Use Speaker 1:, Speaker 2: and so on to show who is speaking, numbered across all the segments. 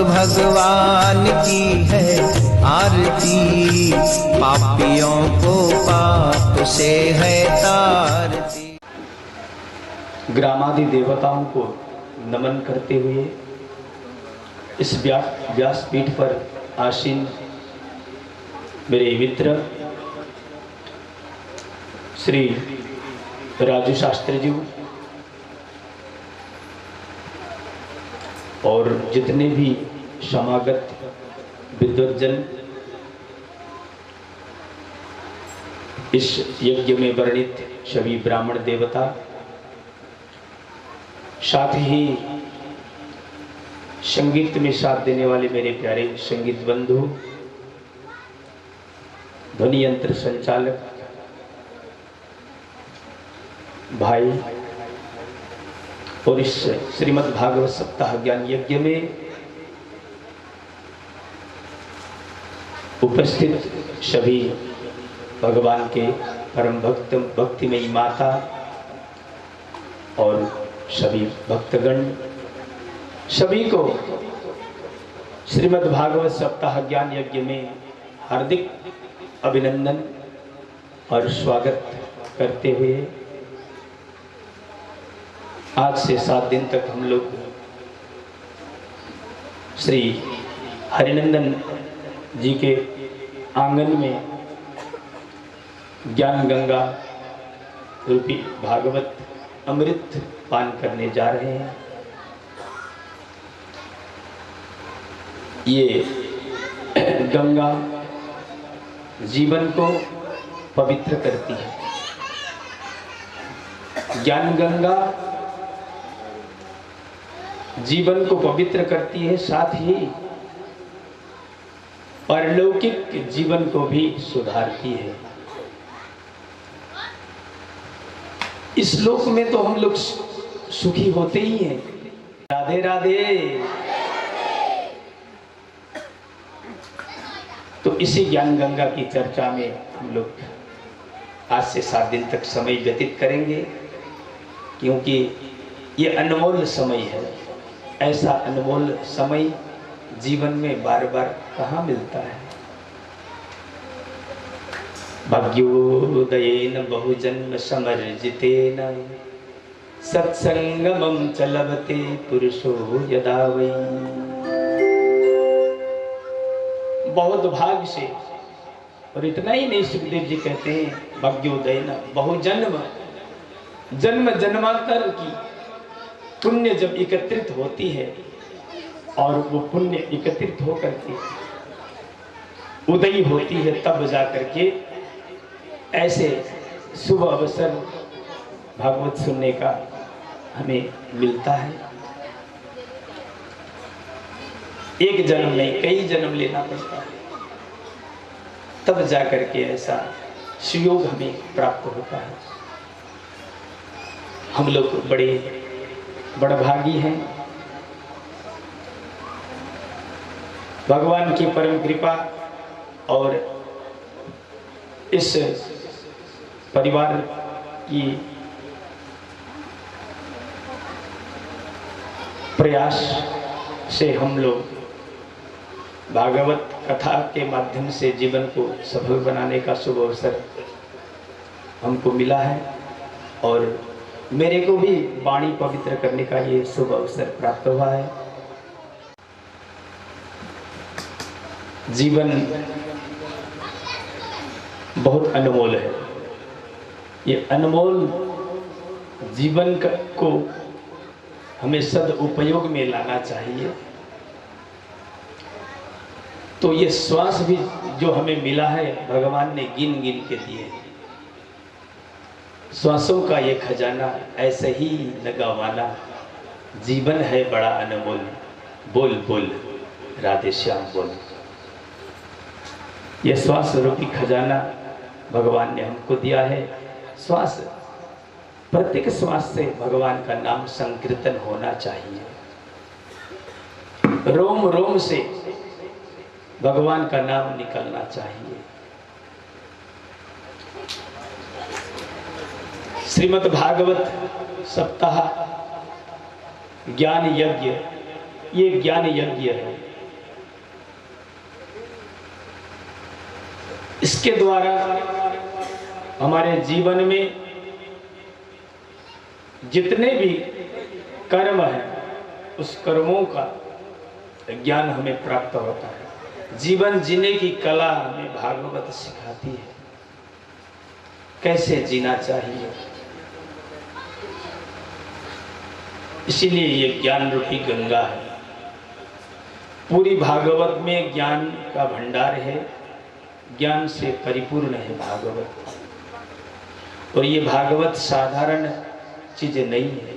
Speaker 1: भगवान की है आरती, पापियों को पाप से है तारती।
Speaker 2: ग्रामादि देवताओं को नमन करते हुए इस व्यासपीठ पर आसीन मेरे मित्र श्री राजू शास्त्री जी और जितने भी समागत विद्वज्जन इस यज्ञ में वर्णित सभी ब्राह्मण देवता, साथ ही संगीत में साथ देने वाले मेरे प्यारे संगीत बंधु, ध्वनि यंत्र संचालक भाई और इस श्रीमद् भागवत सप्ताह ज्ञान यज्ञ में उपस्थित सभी भगवान के परम भक्तिमयी माता और सभी भक्तगण, सभी को श्रीमद् भागवत सप्ताह ज्ञान यज्ञ में हार्दिक अभिनंदन और स्वागत करते हुए आज से 7 दिन तक हम लोग श्री हरिनंदन जी के आंगन में ज्ञान गंगा रूपी भागवत अमृत पान करने जा रहे हैं। ये गंगा जीवन को पवित्र करती है। ज्ञान गंगा जीवन को पवित्र करती है, साथ ही परलौकिक जीवन को भी सुधारती है। इस लोक में तो हम लोग सुखी होते ही हैं। राधे राधे। तो इसी ज्ञान गंगा की चर्चा में हम लोग आज से 7 दिन तक समय व्यतीत करेंगे, क्योंकि ये अनमोल समय है। ऐसा अनमोल समय जीवन में बार बार कहाँ मिलता है। भाग्योदयेन बहुजन्म समर्जितेन सत्संगमं च लभते पुरुषो यदा वै। बहुत भाग्य से, और इतना ही नहीं, सुखदेव जी कहते हैं भाग्योदयेन बहुजन्म, जन्म जन्मांतर की पुण्य जब एकत्रित होती है और वो पुण्य एकत्रित होकर के उदय होती है, तब जाकर के ऐसे शुभ अवसर भागवत सुनने का हमें मिलता है। एक जन्म नहीं, कई जन्म लेना पड़ता है, तब जाकर के ऐसा सुयोग हमें प्राप्त होता है। हम लोग बड़े बड़भागी हैं। भगवान की परम कृपा और इस परिवार की प्रयास से हम लोग भागवत कथा के माध्यम से जीवन को सफल बनाने का शुभ अवसर हमको मिला है, और मेरे को भी वाणी पवित्र करने का ये शुभ अवसर प्राप्त हुआ है। जीवन बहुत अनमोल है। ये अनमोल जीवन को हमें सदुपयोग में लाना चाहिए। तो ये श्वास भी जो हमें मिला है, भगवान ने गिन गिन के दिए। श्वासों का ये खजाना ऐसे ही लगावाना, जीवन है बड़ा अनमोल, बोल बोल राधे श्याम बोल। ये श्वास रूपी खजाना भगवान ने हमको दिया है। श्वास, प्रत्येक श्वास से भगवान का नाम संकीर्तन होना चाहिए। रोम रोम से भगवान का नाम निकलना चाहिए। श्रीमद् भागवत सप्ताह ज्ञान यज्ञ, ये ज्ञान यज्ञ है। इसके द्वारा हमारे जीवन में जितने भी कर्म हैं उस कर्मों का ज्ञान हमें प्राप्त होता है। जीवन जीने की कला हमें भागवत सिखाती है, कैसे जीना चाहिए। इसीलिए ये ज्ञान रूपी गंगा है। पूरी भागवत में ज्ञान का भंडार है, ज्ञान से परिपूर्ण है भागवत। और ये भागवत साधारण चीज नहीं है,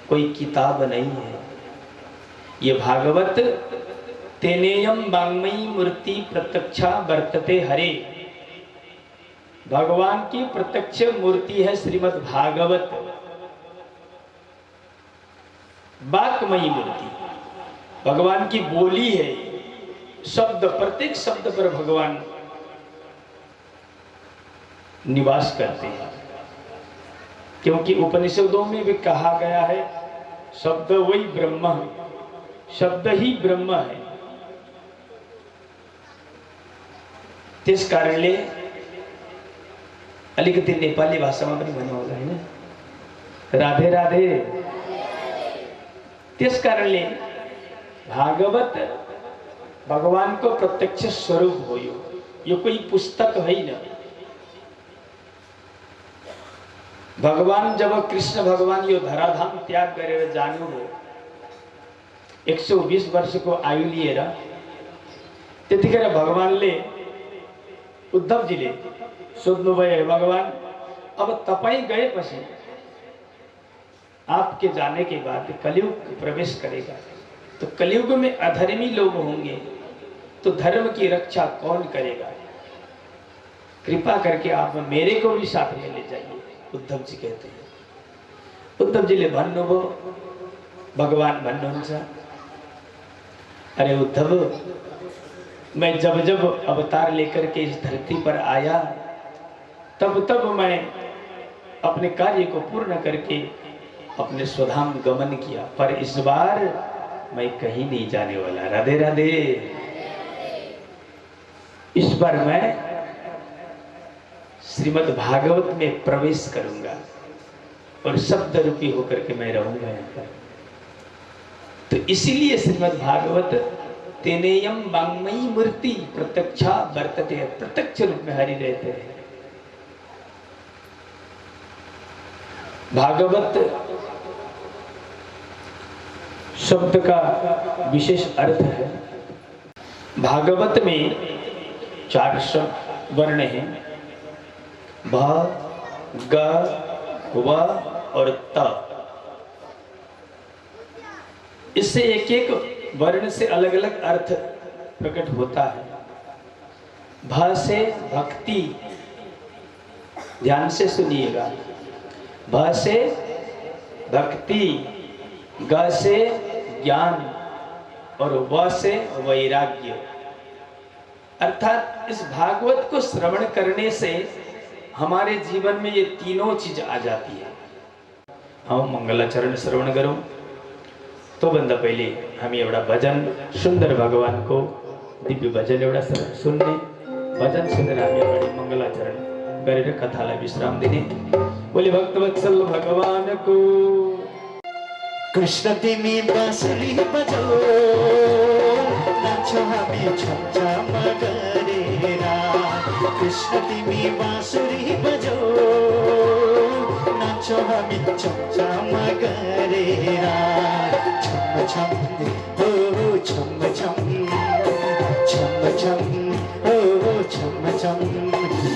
Speaker 2: कोई किताब नहीं है। ये भागवत तेनेयम वाङ्मयी मूर्ति प्रत्यक्षा वर्तते हरे, भगवान की प्रत्यक्ष मूर्ति है श्रीमद् भागवत। वाक्मयी मूर्ति भगवान की बोली है, शब्द, प्रत्येक शब्द पर भगवान निवास करते हैं। क्योंकि उपनिषदों में भी कहा गया है शब्द वही ब्रह्म है, शब्द ही ब्रह्म है। त्यस कारणले अलिकति नेपाली भाषामा पनि भन्नु होला हैन, राधे राधे। त्यस कारणले भागवत भगवान को प्रत्यक्ष स्वरूप हो। यो कोई पुस्तक होइन। भगवान जब कृष्ण भगवान यो धराधाम त्याग गरेर जानुभयो, 120 वर्षको आयु लिएर, त्यतिखेर भगवानले उद्धवजीले सोध्नुभयो, भगवान अब तपाईं गएपछि आपके जाने के बाद कलयुग प्रवेश करेगा, तो कलयुग में अधर्मी लोग होंगे, तो धर्म की रक्षा कौन करेगा? कृपा करके आप मेरे को भी साथ में ले जाइए। उद्धव जी कहते हैं। उद्धव जी ले भन्नुभयो, भगवान भन्नुहुन्छ, अरे उद्धव, मैं जब जब अवतार लेकर के इस धरती पर आया, तब तब मैं अपने कार्य को पूर्ण करके अपने स्वधाम गमन किया, पर इस बार मैं कहीं नहीं जाने वाला। राधे राधे। इस बार मैं श्रीमद् भागवत में प्रवेश करूंगा और शब्द रूपी होकर के मैं रहूंगा यहाँ पर। तो इसीलिए श्रीमद् भागवत तेनेयम वाङ्मयी मूर्ति प्रत्यक्षा वर्तते, प्रत्यक्ष रूप में हरि रहते हैं। भागवत शब्द का विशेष अर्थ है। भागवत में 4 वर्ण हैं, भ, ग, व और त। इससे एक एक वर्ण से अलग अलग अर्थ प्रकट होता है। भ से भक्ति, ध्यान से सुनिएगा। भ से भक्ति, ग से ज्ञान और व से वैराग्य। अर्थात इस भागवत को श्रवण करने से हमारे जीवन में ये तीनों चीज आ जाती है। हम मंगलाचरण श्रवण करूं तो बंदा पहले हम एउटा भजन सुंदर भगवान को दिव्य भजन एउटा सुन्ने, भजन सुनेर हामी अगाडि मंगलाचरण गरेर कथालाई विश्राम दिने। बोले भक्तवत्सल भगवान को।
Speaker 3: कृष्ण तिमी बाँसुरी बजाऊ, नाचो हामी छमछम गरेर। कृष्ण तिमी बाँसुरी बजाऊ, नाचो हामी छमछम गरेर। छम छम हो छम छम, छम छम हो छम छम।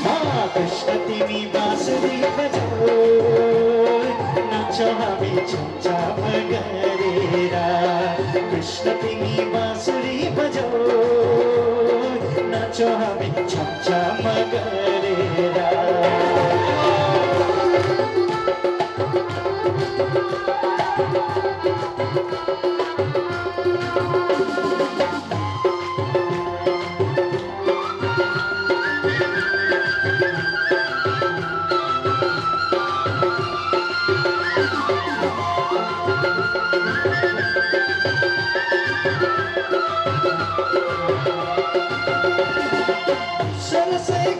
Speaker 3: हाँ, कृष्ण तिमी बाँसुरी बजाऊ, नाचो हामी छमछम गरेर। कृष्ण तिमी बाँसुरी बजाऊ, नाचो हामी छमछम गरेर। सरसे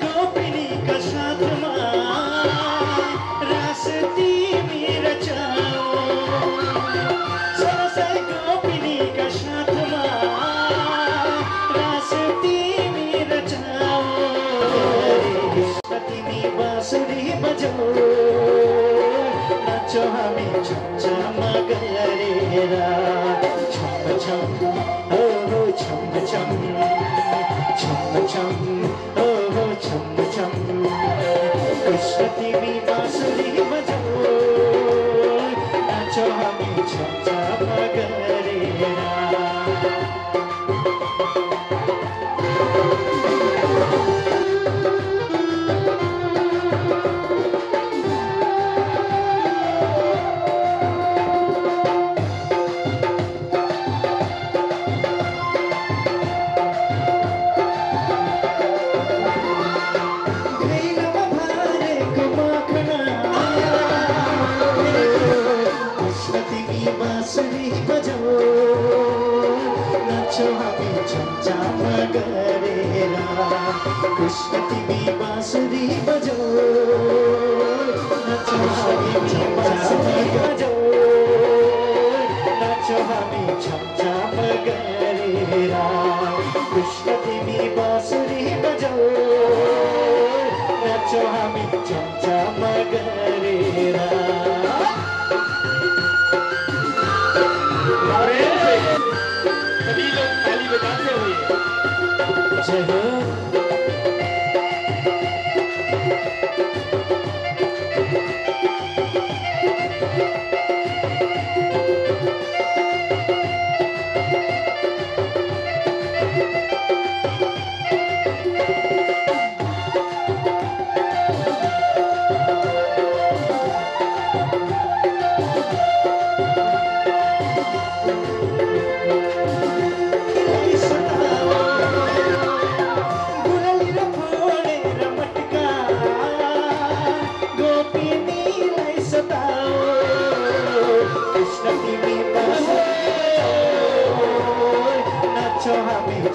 Speaker 3: बजो नाचो हामी छम छम गरेरा छम छम हो हो छम छम छम छम हो हो छम छम कृष्ण तिमी बाँसुरी बजो नाचो हामी छम छम गरेरा बाँसुरी बजो नाचो हामी छम छम गरेरा कृष्ण तिमी बाँसुरी बजो नाचो हामी छम छम बजो नाचो हामी छम छम गरेरा कृष्ण तिमी बाँसुरी बजो नाचो हामी छम छम गरेरा
Speaker 2: सभी लोग ताली बजाते हुए
Speaker 3: जय हो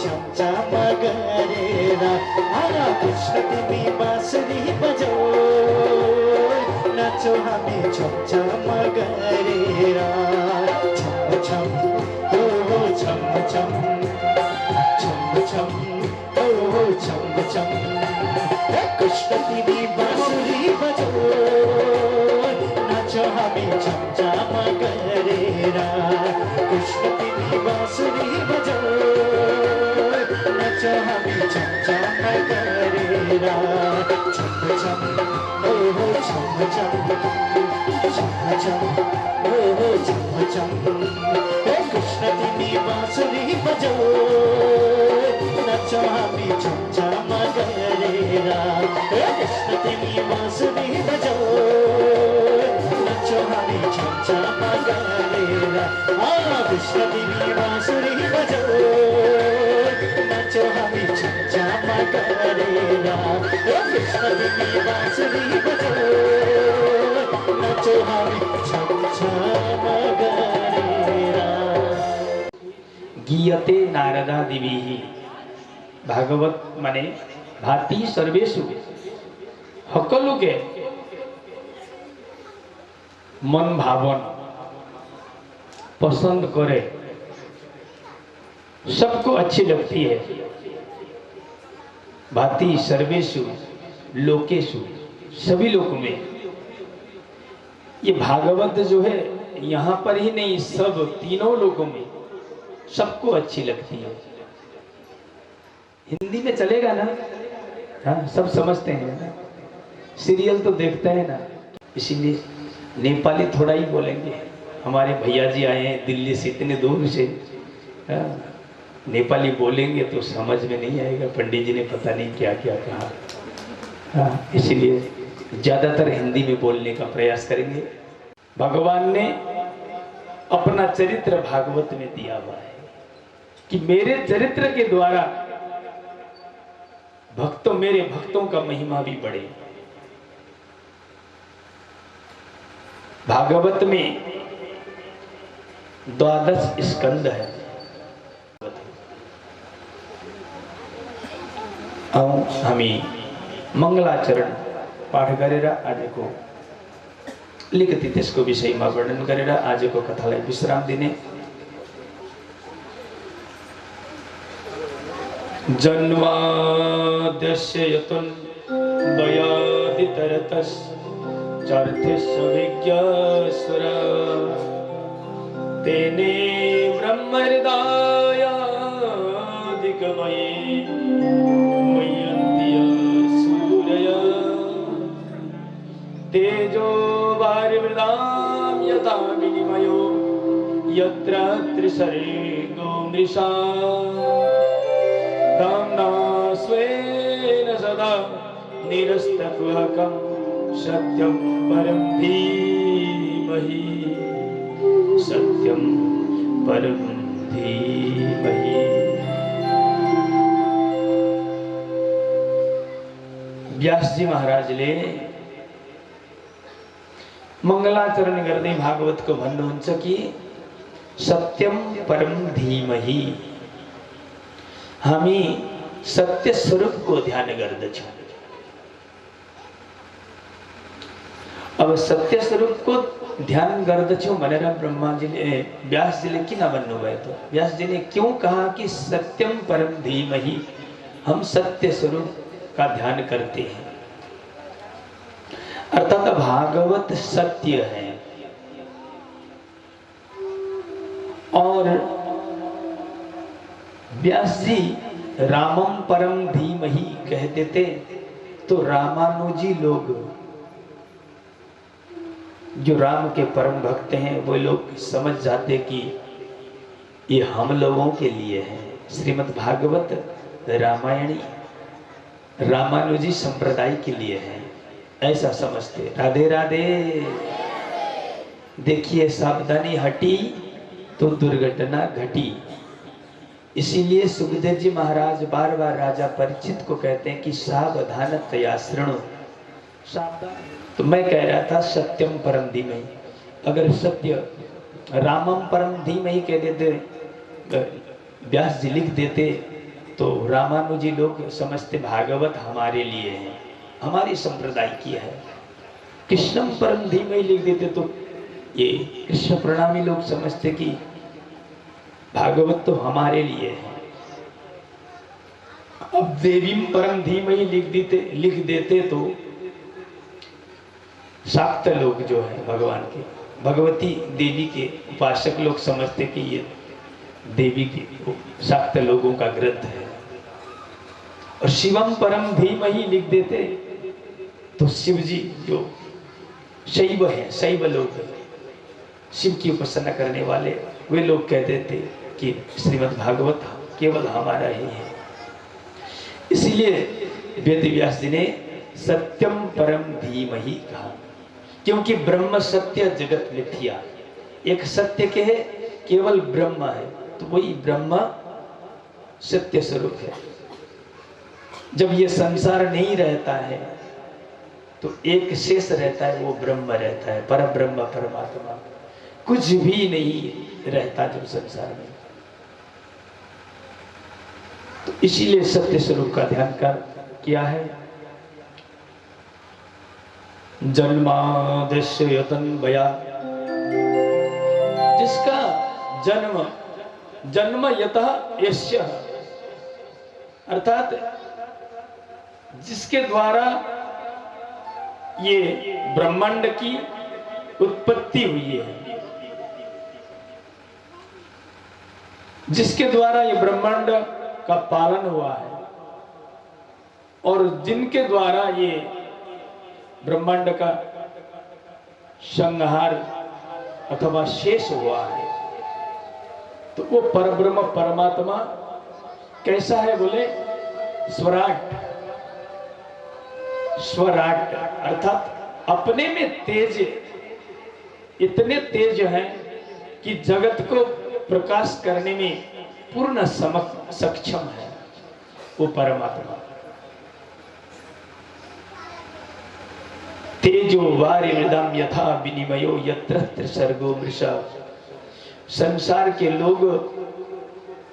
Speaker 3: छम छम गरेरा आना कृष्ण तिमी बाँसुरी बजो नाचो हामी छम छम गरेरा छम छम हो हो छम छम छम छम हो हो छम छम कृष्ण तिमी बाँसुरी बजो नाचो हामी छम छम गरेरा कृष्ण तिमी बाँसुरी बजो नाचो हामी छम छम गरेरा छम छम हो हो छम छम छम छम हो हो छम छम हे कृष्ण तिमी बाँसुरी बजो नाचो हामी छम छम गरेरा हे कृष्ण तिमी बाँसुरी बजो नाचो हामी छम छम गरेरा कृष्ण तिमी बाँसुरी बजो नाचो हामी छम छम गरेरा कृष्ण तिमी बाँसुरी बजो नाचो हामी छम छम गरेरा
Speaker 2: गीयते नारदा दिवीहि भागवत माने भाति सर्वेषु সকলোকে मन भावन पसंद करे सबको अच्छी लगती है भाति सर्वेषु लोकेषु सभी लोगों में ये भागवत जो है यहाँ पर ही नहीं सब तीनों लोगों में सबको अच्छी लगती है। हिंदी में चलेगा ना? हाँ सब समझते हैं ना, सीरियल तो देखते हैं ना, इसीलिए नेपाली थोड़ा ही बोलेंगे। हमारे भैया जी आए हैं दिल्ली से इतने दूर से, नेपाली बोलेंगे तो समझ में नहीं आएगा, पंडित जी ने पता नहीं क्या क्या कहा। इसीलिए ज़्यादातर हिंदी में बोलने का प्रयास करेंगे। भगवान ने अपना चरित्र भागवत में दिया हुआ है कि मेरे चरित्र के द्वारा भक्तों मेरे भक्तों का महिमा भी बढ़े। भागवत में 12 स्कंद है। हमें मंगलाचरण पाठ करेगा आज को लिखती त्यसको विषयमा वर्णन गरेर आजको कथालाई विश्राम दिने। जन्माद्यस्य यतन वयादितरतस् चर्थिस्विज्ञस्वर तेने ब्रह्महृदायादिकमये मय्यन्त्य सूरय तेजो वारिमृदां यथा विनिमयो यत्र त्रिसर्गो मृषा धाम्ना स्वेन सदा निरस्तकुहकं सत्यं परं धीमहि सत्यं परं धीमहि। व्यास जी महाराज ले मंगलाचरण गर्दै भागवतको भन्नुहुन्छ कि सत्यम परम धीमहि हामी सत्य स्वरूप को ध्यान गर्दछौं। अब सत्य स्वरूप को ध्यान गर्दछौं भनेर ब्रह्माजीले व्यासजीले किन भन्नुभयो त? व्यासजीले क्यों कहा कि सत्यम परम धीमहि, हम सत्य स्वरूप का ध्यान करते हैं? अर्थात भागवत सत्य है और व्यास जी रामम परम धीमहि कह देते तो रामानुजी लोग जो राम के परम भक्त हैं वो लोग समझ जाते कि ये हम लोगों के लिए है। श्रीमद् भागवत रामायणी रामानुजी संप्रदाय के लिए है, ऐसा समझते। राधे राधे। देखिए सावधानी हटी तो दुर्घटना घटी। इसीलिए सुखदेव जी महाराज बार बार राजा परीक्षित को कहते हैं कि सावधानतया शृणु। सावधान। तो मैं कह रहा था सत्यम परम धीमहि, अगर सत्य रामम परम धीमहि कह देते, व्यास जी लिख देते तो रामानुजी लोग समझते भागवत हमारे लिए है, हमारी संप्रदाय की है। कृष्णम परम धीमहि लिख देते तो ये कृष्ण प्रणामी लोग समझते कि भागवत तो हमारे लिए है। अब देवीम परम धीमहि लिख देते तो शाक्त लोग जो है भगवान के भगवती देवी के उपासक लोग समझते कि ये देवी के शाक्त लोगों का ग्रंथ है। और शिवम परम धीमहि लिख देते तो शिव जी जो शैव है, शैव लोग शिव की उपासना करने वाले वे लोग कह देते कि श्रीमद् भागवत केवल हमारा ही है। इसीलिए वेद व्यास जी ने सत्यम परम धीमहि कहा, क्योंकि ब्रह्म सत्य जगत मिथ्या। एक सत्य के है केवल ब्रह्म है, तो वही ब्रह्म सत्य स्वरूप है। जब ये संसार नहीं रहता है तो एक शेष रहता है, वो ब्रह्म रहता है, पर ब्रह्म परमात्मा। कुछ भी नहीं रहता जब संसार में। तो इसीलिए सत्य स्वरूप का ध्यान किया है। जन्मादेश यतन भया, जिसका जन्म यतः यस्य, अर्थात जिसके द्वारा ये ब्रह्मांड की उत्पत्ति हुई है, जिसके द्वारा ये ब्रह्मांड का पालन हुआ है और जिनके द्वारा ये ब्रह्मांड का संहार अथवा शेष हुआ है, तो वो परब्रह्म परमात्मा कैसा है बोले? स्वराट। स्वराट अर्थात अपने में तेज, इतने तेज हैं कि जगत को प्रकाश करने में पूर्ण सक्षम है वो परमात्मा। तेजो वारिमृदां यथा विनिमयो यत्र त्रिसर्गो मृषा। संसार के लोग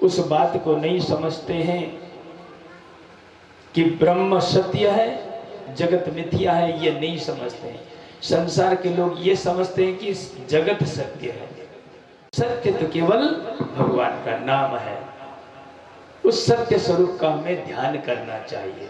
Speaker 2: उस बात को नहीं समझते हैं कि ब्रह्म सत्य है, जगत मिथ्या है, ये नहीं समझते हैं। संसार के लोग ये समझते हैं कि जगत सत्य है। सत्य तो केवल भगवान का नाम है। उस सत्य स्वरूप का हमें ध्यान करना चाहिए।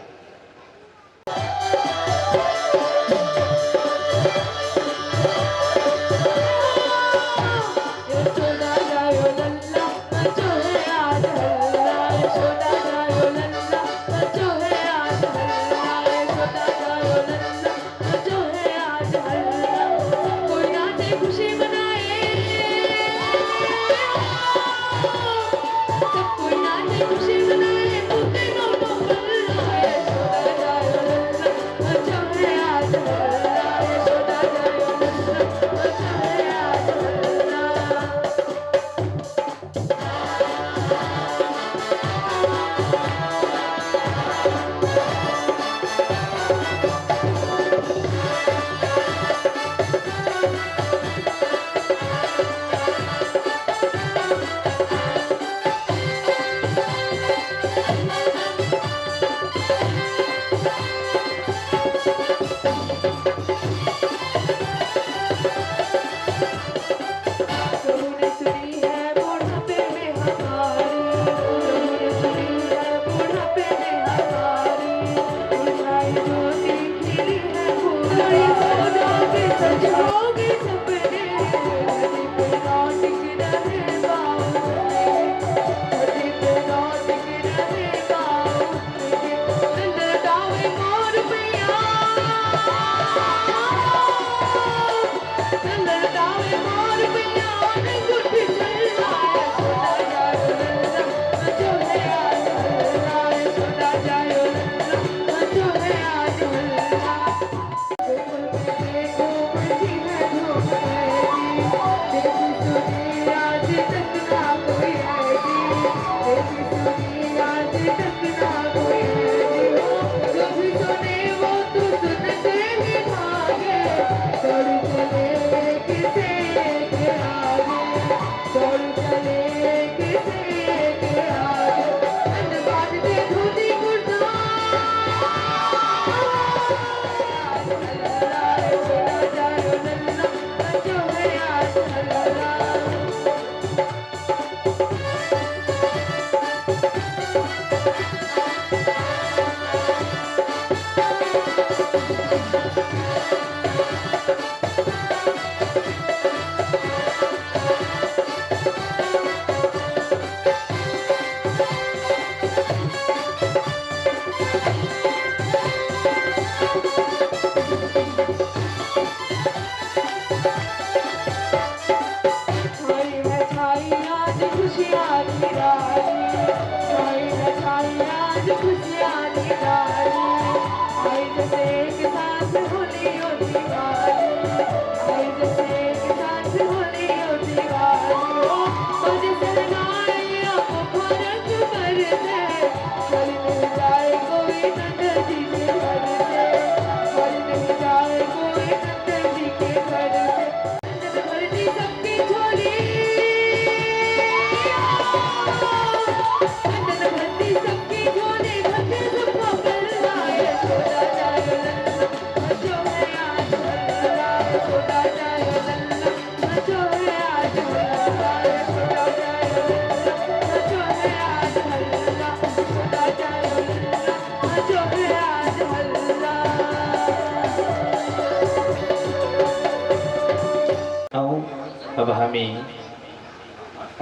Speaker 2: अब हमें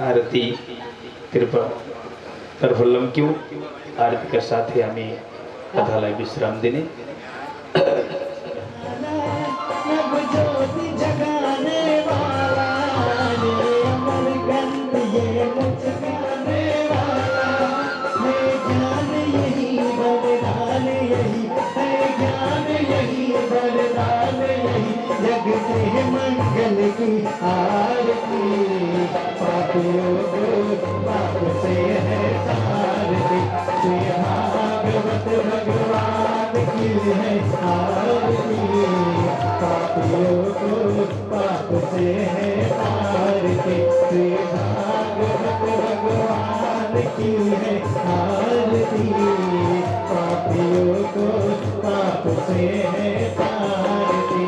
Speaker 2: आरती कृपा प्रफुल्लम क्यों आरती के साथ ही हमें कथालय विश्राम देने
Speaker 3: मंगल की आरती पापियों को पाप से है तारती श्री भागवत भगवान की है आरती पापियों को पाप से है तारती श्री भागवत भगवान की है आरती पापियों को पाप से है तारती।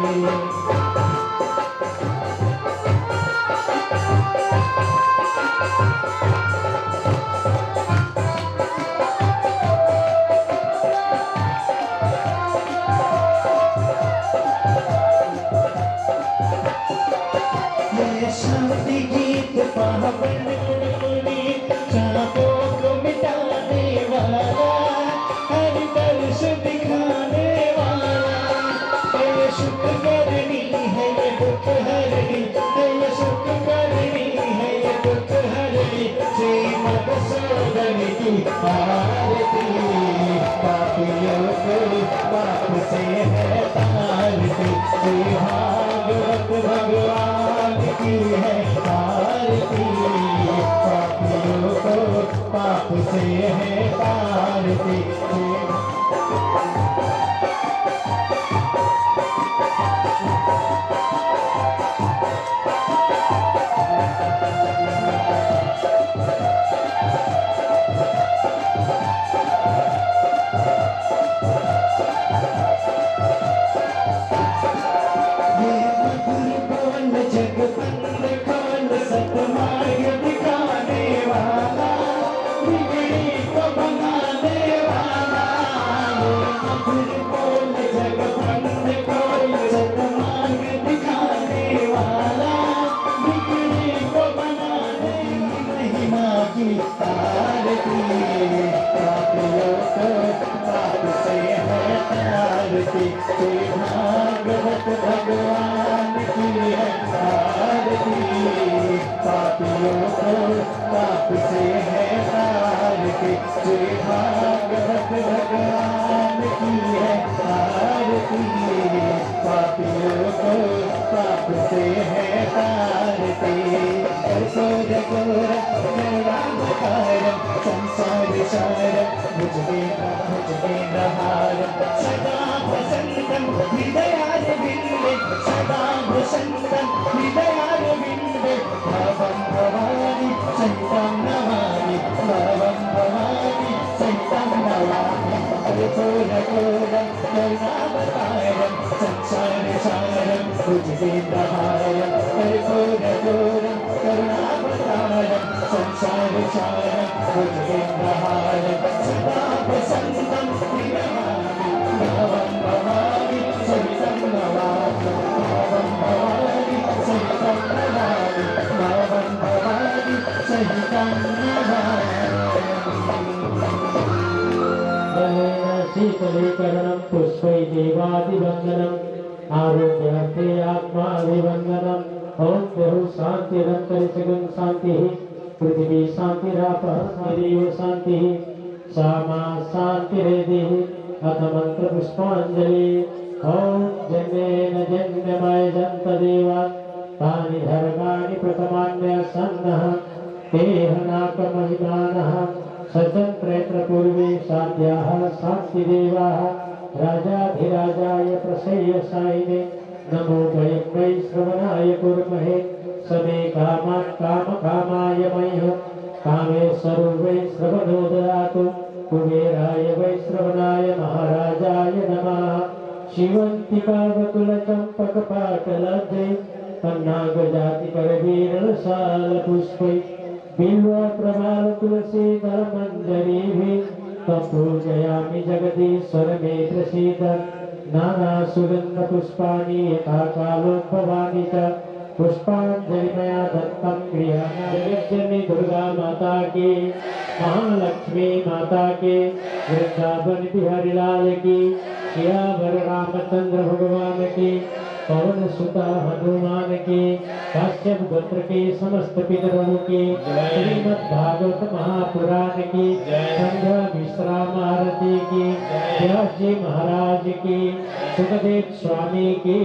Speaker 3: शांति गीत पावन गुणगुणी शापों को मिटाने वाला हर दर्श दिखाने वाला ये सुख करनी है ये दुख हरनी है ये सुख करनी है ये दुख हरनी श्री मधुसूदन की आरती पापियों को पाप से है तारती श्री भागवत भगवान की है आरती पापियों को पाप से है तारती। सतमार्ग दिखाने वाला बिगड़ी को बनाने वाला की जय भागवत भगवान की है आरती पापियों को पाप से है तारती कर्पूर गौर नवावतारम संसार सारम भुजगे नहारम सदा वसंतम हृदयारविंदे सदा वसंतम हृदयारविंदे भावं भवानी सहितं नमामि भावं भवानी सहितं नमामि कर्पूर गौरं करुणावतारं संसार सारं भुजगेन्द्रहारं कर्पूर गौरं करुणावतारं संसार सारं भुजगेन्द्रहारं सदा वसन्तं प्रियमामि भावं भवानी सहितं नमामि भावं भवानी सहितं नमामि भावं भवानी सहितं नमामि शीतलीकरणं पुष्पै देवादिवन्दनम् आरोग्यार्थे आत्माभिवन्दनम् ॐ बहु शान्तिरन्तरिक्षगं शान्तिः पृथिवी शान्तिरापः देव शान्तिः सामा शान्तिरेधिः अथ मन्त्रपुष्पाञ्जलि ॐ जन्मेन जन्ममय जन्तदेवा तानि धर्माणि प्रथमान्यसन्नः ते हनाकमहिमानः सज्जनत्रयत्रपूर्वे साध्याः शान्तिदेवाः राजाधिराजाय प्रसेयसायिने नमो वयं वै श्रवणाय कुर्महे समे कामान् कामकामाय मह्यः कामेश्वरो वै श्रवणो ददातु कुबेराय वै श्रवणाय महाराजाय नमः शिवन्तिकावकुलचम्पकपाटलब्धे पन्नागजातिकरवीरसालपुष्पै बिल्वा प्रभाव तुलसी धर्मंजरीभिः तत्पूजयामि जगदीश्वर मे प्रसीद नाना सुगंध पुष्पाणि यथा कालोद्भवानि च पुष्पाञ्जलिमया दत्तं क्रियाणा जगज्जननी दुर्गा माता की महालक्ष्मी माता की वृंदावन बिहारी लाल की सियावर रामचंद्र भगवान की पवन सुता हनुमान की काश्यप गोत्र के समस्त पितरों की श्रीमद् भागवत महापुराण की संध्या विश्राम आरती की व्यास जी महाराज की सुखदेव स्वामी की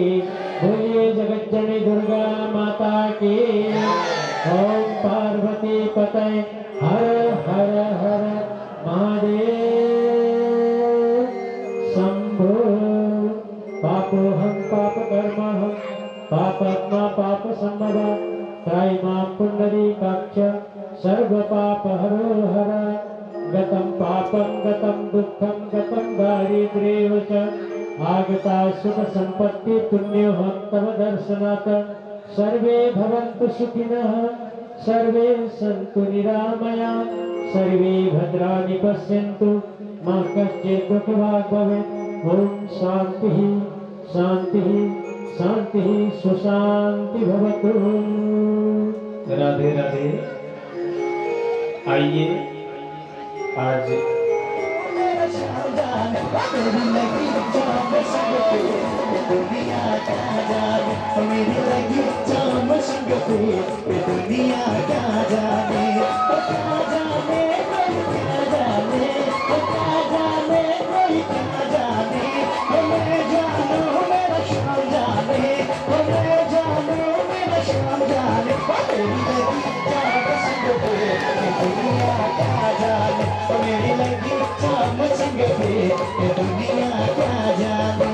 Speaker 3: बोलिए जगज्जननी दुर्गा माता की ओम पार्वती पतये हर हर हर महादेव शंभो पापोहं पापकर्महं पापात्मा पापसम्भवा त्रायमां पुण्डरीकाक्ष सर्वपापहरो हर गतं पापं गतं दुःखं गतं दारिद्र्येव च आगता सुखसम्पत्ति पुण्योऽहं तव दर्शनात् सर्वे भवन्तु सुखिनः सर्वे सन्तु निरामयाः सर्वे भद्राणि पश्यन्तु मा कश्चित् दुःखभाग् भवेत् ओम शांति शांति शांति सुशांति भवतु।
Speaker 2: राधे राधे। आइए आज
Speaker 3: मेरी लगी जाम संग पे दुनिया क्या जाने क्या जाने कोई क्या जाने क्या जाने कोई क्या जाने मैं जानू मेरा शाम जाने मैं जानू मेरा शाम जाने मेरी लगी जाम संग पे दुनिया क्या जाने मेरी लगी जाम संग पे दुनिया क्या जाने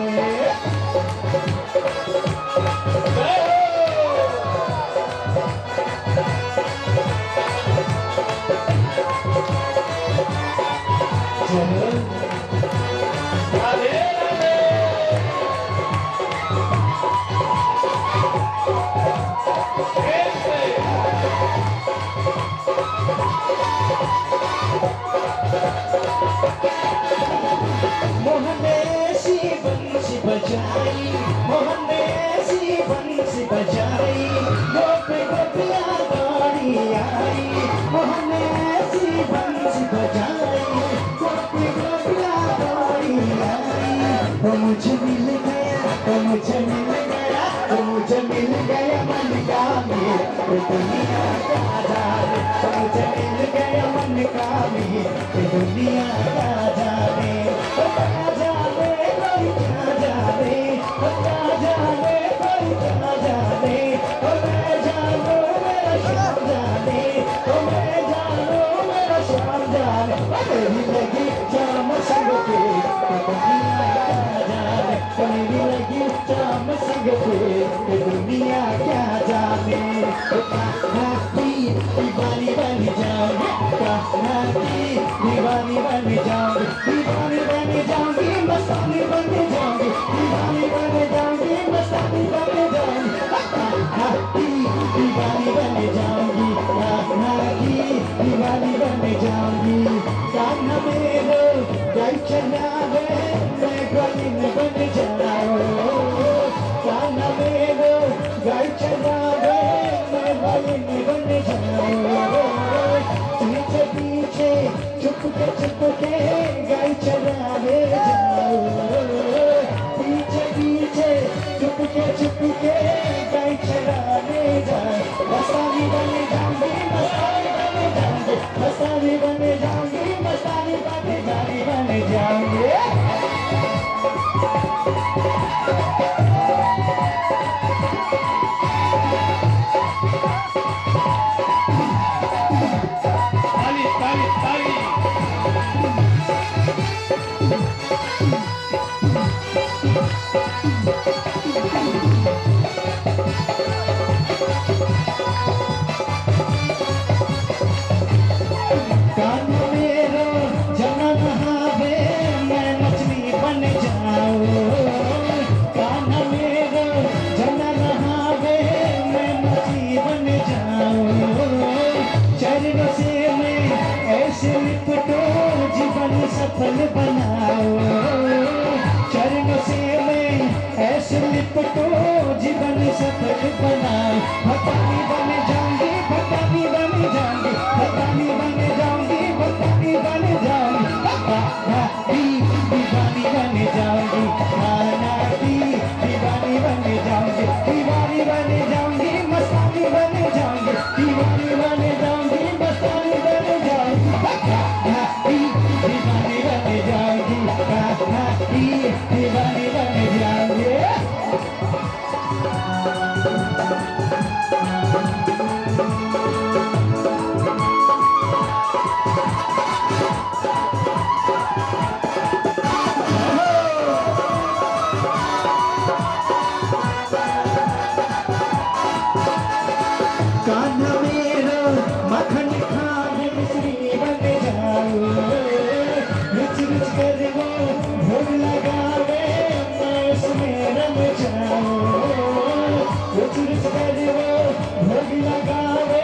Speaker 3: मोहन ऐसी बंसी बजाई मोहन ऐसी बंसी बजाई गोपी गोपियाँ दौड़ी आई मोहन ऐसी बंसी बजाई गोपी गोपियाँ दौड़ी आई वो मुझे मिल गया वो मुझे मिल गया वो मुझे मिल गया मन का मेरा दुनिया का जाने वो मुझे मिल गया मन कामी ये दुनिया क्या जाने, क्या जाने कोई क्या जाने, क्या जाने कोई क्या जाने, मैं जानू मेरा शाम जाने, मैं जानू मेरा शाम जाने, मेरी लगी जाम संग पे ये दुनिया क्या जाने, मेरी लगी जाम संग पे ये दुनिया क्या जाने, कहाँ की दीवानी बन जाऊंगी, कहाँ की दीवानी बन जाऊंगी, दीवानी बन जाऊंगी, मस्तानी बन जाऊंगी, दीवानी बन जाऊंगी, मस्तानी बन जाऊंगी, कहाँ की दीवानी बन जाऊंगी, कहाँ की दीवानी बन जाऊंगी, कान्हा मेरो गाय चरावे मैं ग्वालिन बन जाऊं, कान्हा मेरो गाय चरावे मैं ग्वालिन बन जाऊं, पीछे पीछे चुप के गाय चरावे जाऊं, पीछे पीछे चुप के गाय चरावे जाऊं, मस्तानी बन जाऊंगी, मस्तानी बन जाऊंगी, मस्तानी बन जाऊंगी, मस्तानी बन जाऊंगी।
Speaker 2: ताली ताली ताली।
Speaker 3: कान्हा मेरो जना नहावे मैं मछली बन जाऊं, कान्हा मेरो जना नहावे मैं मछली बन जाऊं, चरणों से मैं ऐसे लिपटो जीवन सफल बनाऊं, चरणों से मैं ऐसे लिपटो जीवन सफल बनाऊं, भक्तानी बन जाऊंगी, भक्तानी बन जाऊंगी, भक्तानी बन जाऊंगी, भक्तानी बन जाऊंगी, कान्हा की दीवानी बन जाऊंगी, कान्हा की दीवानी बन जाऊंगी, दीवानी बन जाऊंगी, मस्तानी बन जाऊंगी, दीवानी बन जाऊंगी, मस्तानी बन जाऊंगी, कान्हा की दीवानी बन जाऊंगी, कान्हा की दीवानी बन जाऊंगी। कान्हा मेरो मखन खाने मिश्री बन जाऊं, रुच रुच कर वो भोग लगावे मैं उसमें रम जाऊं, रुच रुच कर वो भोग लगावे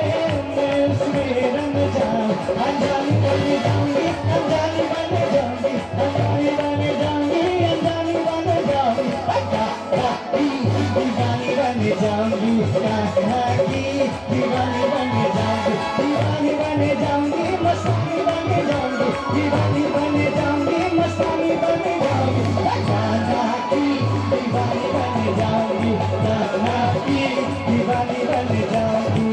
Speaker 3: मैं उसमें रम जाऊं, अनजानी बन जाऊंगी, अनजानी बन जाऊंगी, अनजानी बन जाऊंगी, अनजानी बन जाऊंगी, कान्हा की दीवानी बन जाऊंगी, कान्हा की दीवानी बन जाऊंगी, दीवानी बन जाऊंगी, मस्तानी बन जाऊंगी, दीवानी बन जाऊंगी, मस्तानी बन जाऊंगी, कान्हा की दीवानी बन जाऊंगी, कान्हा की दीवानी बन जाऊंगी।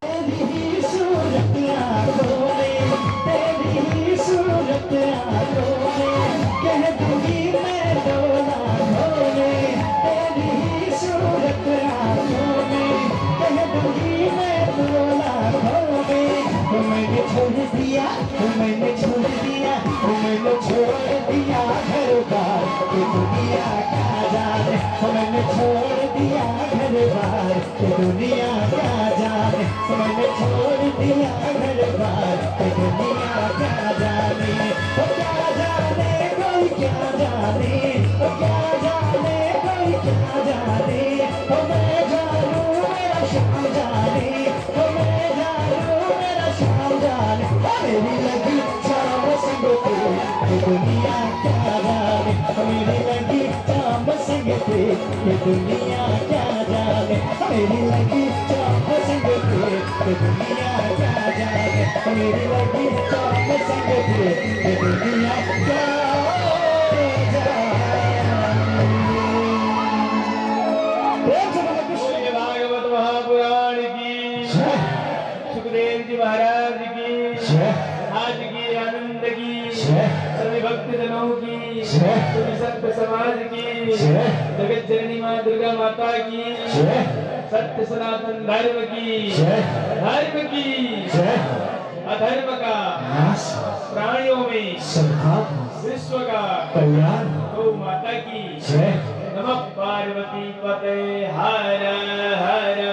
Speaker 3: तेरी ही सूरत आंखों में, तेरी ही सूरत आंखों में, कह दूंगी मैं डोला ढोले, तेरी ही सूरत आंखों में, कह दूंगी मैं डोला ढोले, मैंने छोड़ दिया, मैंने छोड़ दिया, मैंने छोड़ दिया घर बार, ये दुनिया क्या जाने, मैंने छोड़ दिया घर बार, ये दुनिया क्या जाने, मैंने छोड़ दिया घर बार, ये दुनिया क्या जाने, वो क्या जाने कोई क्या जाने, वो क्या जाने कोई क्या जाने, वो मैं जानू मेरा शाम जाने, वो मैं जानू मेरा शाम जाने, मेरी लगी शाम संग पे ये दुनिया क्या जाने, मेरी लगी शाम संग पे ये दुनिया क्या जाने, मेरी लगी शाम संग पे ये दुनिया क्या जाने, मेरी लगी शाम संग पे ये दुनिया क्या जाने।
Speaker 2: बोलिए भागवत महापुराण की, सुखदेव जी महाराज की, समाज की
Speaker 3: जय
Speaker 2: जगत जननी माँ दुर्गा माता की
Speaker 3: जय
Speaker 2: सत्य सनातन धर्म की
Speaker 3: जय
Speaker 2: धर्म की
Speaker 3: जय
Speaker 2: अधर्म का
Speaker 3: नाश
Speaker 2: प्राणियों में
Speaker 3: सद्भाव
Speaker 2: विश्व का
Speaker 3: कल्याण
Speaker 2: गौ माता की
Speaker 3: जय
Speaker 2: नमः पार्वती पते हर हर